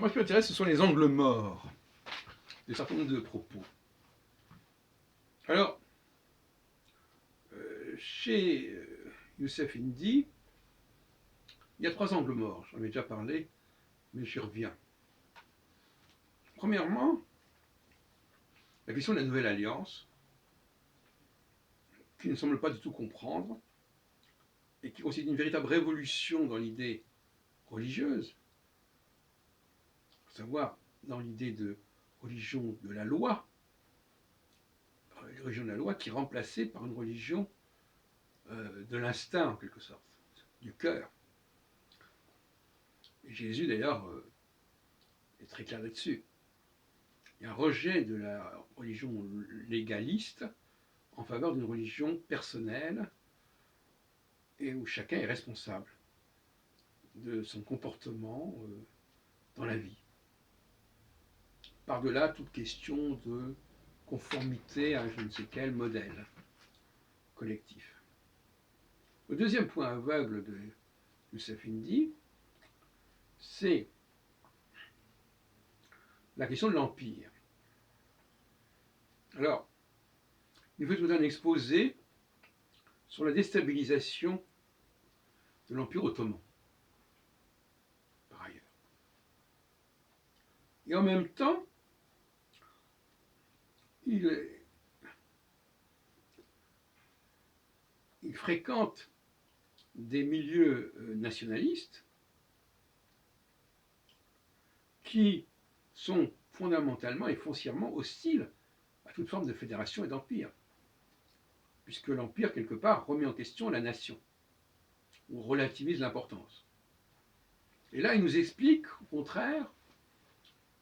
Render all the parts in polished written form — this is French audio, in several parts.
moi, ce qui m'intéresse, ce sont les angles morts de certains nombre de propos. Alors, chez Youssef Indy, il y a 3 angles morts. J'en ai déjà parlé, mais j'y reviens. Premièrement, la question de la nouvelle alliance, qui ne semble pas du tout comprendre, et qui constitue une véritable révolution dans l'idée religieuse, à savoir dans l'idée de religion de la loi, religion de la loi qui est remplacée par une religion de l'instinct, en quelque sorte, du cœur. Et Jésus, d'ailleurs, est très clair là-dessus. Il y a un rejet de la religion légaliste en faveur d'une religion personnelle et où chacun est responsable de son comportement dans la vie. Par-delà toute question de conformité à je ne sais quel modèle collectif. Le deuxième point aveugle de Youssef Indy, c'est la question de l'Empire. Alors, il veut tout un exposé sur la déstabilisation de l'Empire ottoman, par ailleurs. Et en même temps, il fréquente des milieux nationalistes qui sont fondamentalement et foncièrement hostiles à toute forme de fédération et d'empire, puisque l'empire, quelque part, remet en question la nation, ou relativise l'importance. Et là, il nous explique, au contraire,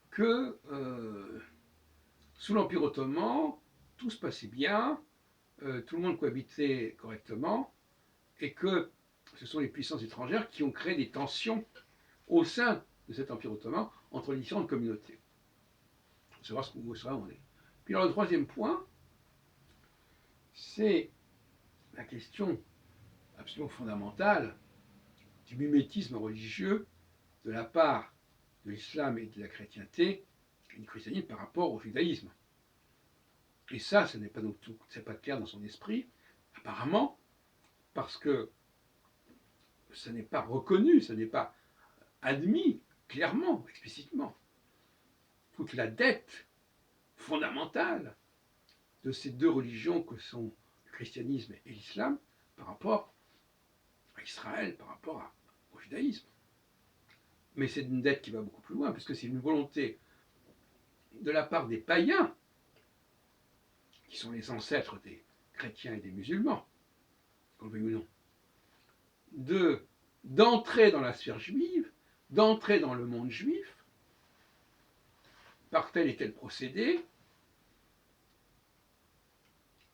que sous l'Empire ottoman, tout se passait bien, tout le monde cohabitait correctement, et que ce sont les puissances étrangères qui ont créé des tensions au sein de cet Empire ottoman entre les différentes communautés. On va savoir où ça en est. Puis alors le troisième point, c'est la question absolument fondamentale du mimétisme religieux de la part de l'islam et de la chrétienté et du christianisme par rapport au judaïsme. Et ça, ce n'est pas donc tout, c'est pas clair dans son esprit, apparemment, parce que ce n'est pas reconnu, ce n'est pas admis clairement, explicitement. Toute la dette fondamentale de ces deux religions que sont le christianisme et l'islam par rapport à Israël, par rapport au judaïsme. Mais c'est une dette qui va beaucoup plus loin, puisque c'est une volonté de la part des païens, qui sont les ancêtres des chrétiens et des musulmans, qu'on le veuille ou non, d'entrer dans la sphère juive, d'entrer dans le monde juif, par tel et tel procédé,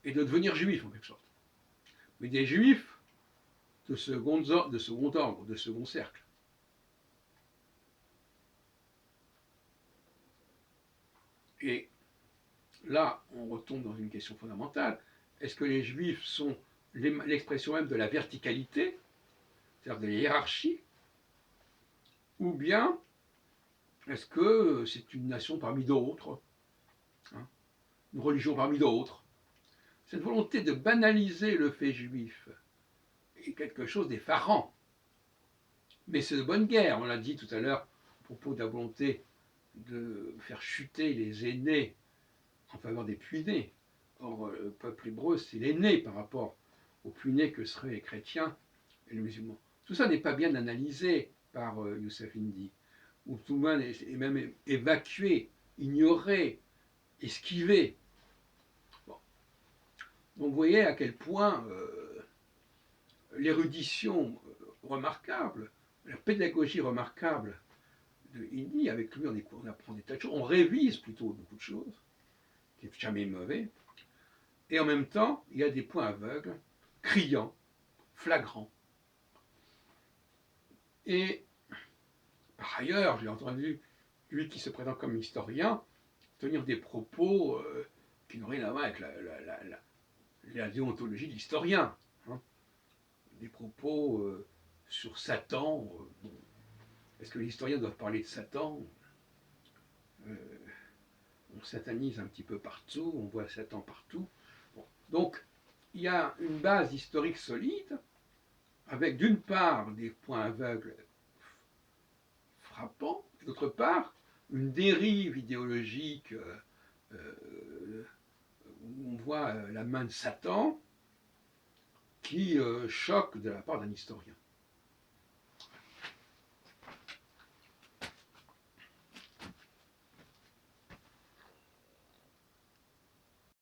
et de devenir juif en quelque sorte. Mais des juifs de second ordre, de second cercle. Et là, on retombe dans une question fondamentale. Est-ce que les juifs sont l'expression même de la verticalité, c'est-à-dire de la hiérarchie, ou bien est-ce que c'est une nation parmi d'autres, hein, une religion parmi d'autres? Cette volonté de banaliser le fait juif est quelque chose d'effarant. Mais c'est de bonne guerre, on l'a dit tout à l'heure, à propos de la volonté de faire chuter les aînés en faveur des puînés. Or, le peuple hébreu, c'est l'aîné par rapport aux puînés que seraient les chrétiens et les musulmans. Tout ça n'est pas bien analysé par Youssef Indy, où tout le monde est même évacué, ignoré, esquivé. Bon. Donc vous voyez à quel point l'érudition remarquable, la pédagogie remarquable de Indy, avec lui on apprend des tas de choses, on révise plutôt beaucoup de choses, qui n'est jamais mauvais, et en même temps il y a des points aveugles, criants, flagrants. Et par ailleurs, j'ai entendu lui qui se présente comme historien tenir des propos qui n'ont rien à voir avec la déontologie de l'historien. Hein. Des propos sur Satan. Bon. Est-ce que les historiens doivent parler de Satan? satanise un petit peu partout, on voit Satan partout. Bon. Donc, il y a une base historique solide, avec d'une part des points aveugles frappants, et d'autre part une dérive idéologique où on voit la main de Satan qui choque de la part d'un historien.